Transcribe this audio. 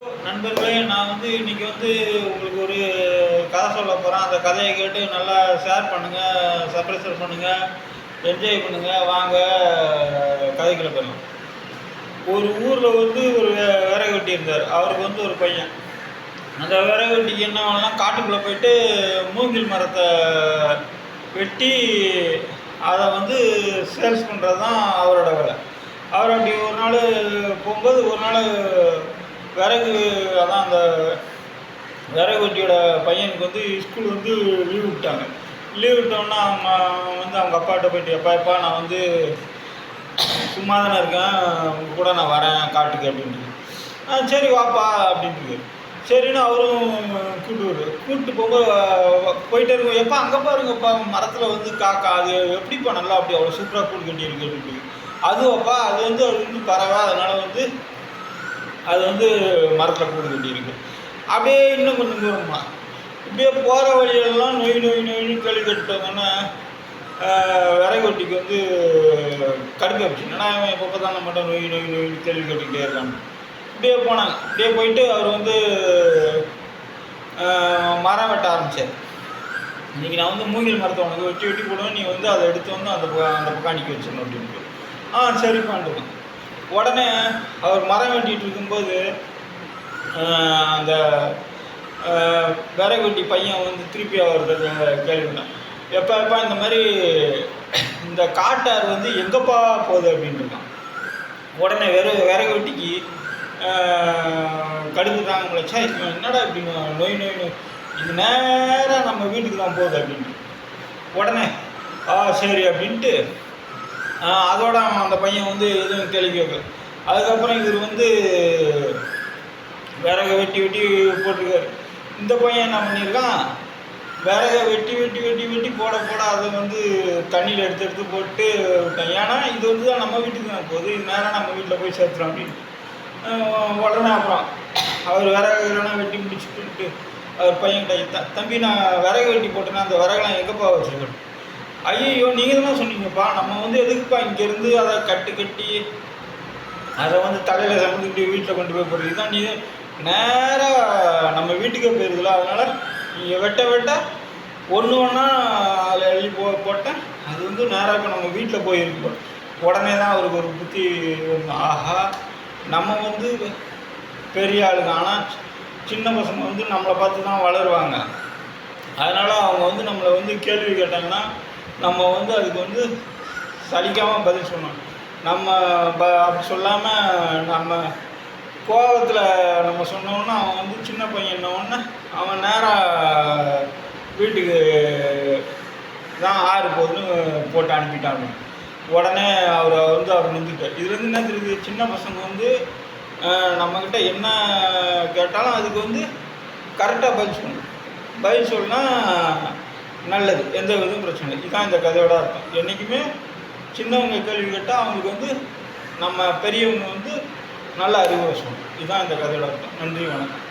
நண்பர்களே, நான் இன்னைக்கு உங்களுக்கு ஒரு கதை சொல்ல போகிறேன். அந்த கதையை கேட்டு நல்லா ஷேர் பண்ணுங்கள், சப்ஸ்கிரைப் பண்ணுங்கள், என்ஜாய் பண்ணுங்கள். வாங்க கதைக்குள்ள போயிடலாம். ஒரு ஊரில் ஒரு விறகு வெட்டி இருந்தார். அவருக்கு ஒரு பையன். அந்த விறகு வெட்டிக்கு என்ன பண்ணலாம், காட்டுக்குள்ளே போயிட்டு மூங்கில் மரத்தை வெட்டி அதை சேல்ஸ் பண்ணுறது தான் அவரோட வேலை. அவர் அப்படி ஒரு நாள் போகும்போது ஒரு நாள் விறகு அதான் அந்த விறகு வெட்டியோட பையனுக்கு ஸ்கூல் லீவ் விட்டாங்க. லீவ் விட்டோன்னா அவங்க அப்பாட்ட போயிட்டு, எப்பா நான் சும்மா தானே இருக்கேன், உங்கள் கூட நான் வரேன் காட்டுக்கு அப்படின்ட்டு. சரி வாப்பா அப்படின்ட்டு. சரின்னு அவரும் கூப்பிட்டு போகும்போது போயிட்டே இருக்கும். எப்பா அங்கே பாருங்கப்பா மரத்தில் காக்கா, அது எப்படிப்பா நல்லா அப்படி அவ்வளோ சூப்பராக கூடு கட்டியிருக்கு அப்படின்ட்டு. அதுவாப்பா அது பறவை, அதனால் அது மரத்தில் கூடு கட்டியிருக்கு. அப்படியே இன்னும் கொஞ்சம் தூரமா இப்படியே போகிற வழியெல்லாம் நொய் கேள்வி கேட்டுட்டோங்கன்னா விறகு வெட்டிக்கு கடுக்க வச்சு, ஏன்னா அவன் எப்போ தான் மட்டும் நொய் கேள்வி கேட்டுக்கிட்டே இருக்கான்னு. இப்படியே போனாங்க. இப்படியே போயிட்டு அவர் மரம் வெட்ட ஆரம்பித்தார். இன்றைக்கி நான் மூங்கில் மரத்தை உனக்கு வெட்டி போடுவேன், நீ அதை எடுத்து அந்த பக்கம் அடிக்க வச்சிடணும் அப்படின்ட்டு. சரிப்பான்ட்டு. உடனே அவர் மரம் வெட்டிகிட்டு இருக்கும்போது அந்த விறகு வெட்டி பையன் திருப்பி அவர்கிட்ட கேள்விட்டான், எப்போ இந்த மாதிரி இந்த காட்டார் எங்கேப்பா போகுது அப்படின்ட்டு இருக்கான். உடனே விறகு வெட்டிக்கு கடுப்பு தாங்க முடிச்சா, என்னடா இப்படி நொய் இது நேராக நம்ம வீட்டுக்கு தான் போகுது அப்படின்ட்டு. உடனே சரி அப்படின்ட்டு அதோட அந்த பையன் எதுவும் கேள்வி கேட்கல. அதுக்கப்புறம் இவர் விறகை வெட்டி போட்டிருக்காரு. இந்த பையன் என்ன பண்ணியிருக்கான், விறகை வெட்டி போட அதை தண்ணியில் எடுத்து போட்டு விட்டேன். ஏன்னா இது தான் நம்ம வீட்டுக்கு தான் போகுது, இது நேரம் நம்ம வீட்டில் போய் சேர்த்துறோம் அப்படின்னு. உடனே அப்புறம் அவர் விறகுலாம் வெட்டி முடிச்சுட்டு அவர் பையன்கிட்ட, தம்பி நான் விறகு வெட்டி போட்டேன்னா அந்த விறகுலாம் எங்கேப்பா வச்சுருக்கேன். ஐயோ நீங்கள் தான் சொன்னீங்கப்பா, நம்ம எதுக்குப்பா இங்கேருந்து அதை கட்டி அதை தலையில் சமந்துக்கிட்டு வீட்டில் கொண்டு போய் போடுறது, இதுதான் நீ நேராக நம்ம வீட்டுக்கே போயிருதுல, அதனால் நீங்கள் வெட்ட ஒன்று ஒன்றா அதில் எழுதி போட்டேன், அது நேராக இப்போ நம்ம வீட்டில் போயிருக்கு. உடனே தான் அவருக்கு ஒரு புத்தி, ஆஹா நம்ம பெரிய ஆளுங்க, ஆனால் சின்ன பசங்க நம்மளை பார்த்து தான் வளருவாங்க. அதனால் அவங்க நம்மளை கேள்வி கேட்டாங்கன்னா நம்ம அதுக்கு சலிக்காமல் பதில் சொல்லணும். நம்ம அப்படி சொல்லாமல் நம்ம கோபத்தில் நம்ம சொன்னோன்னா அவன் சின்ன பையன் என்னோன்னா அவன் நேராக வீட்டுக்கு தான் ஆறு போகுதுன்னு போட்டு அனுப்பிட்டாங்க. உடனே அவர் நின்றுட்டார். இதுலேருந்து என்ன தெரியுது, சின்ன பசங்க நம்மக்கிட்ட என்ன கேட்டாலும் அதுக்கு கரெக்டாக பதில் சொன்னால் நல்லது, எந்த விதமும் பிரச்சனை இல்லை. இதுதான் இந்த கதையோட அர்த்தம். என்றைக்குமே சின்னவங்க கேள்வி கேட்டால் அவங்களுக்கு நம்ம பெரியவங்க நல்ல அறிவுரை சொல்லணும். இதுதான் இந்த கதையோட அர்த்தம். நன்றி, வணக்கம்.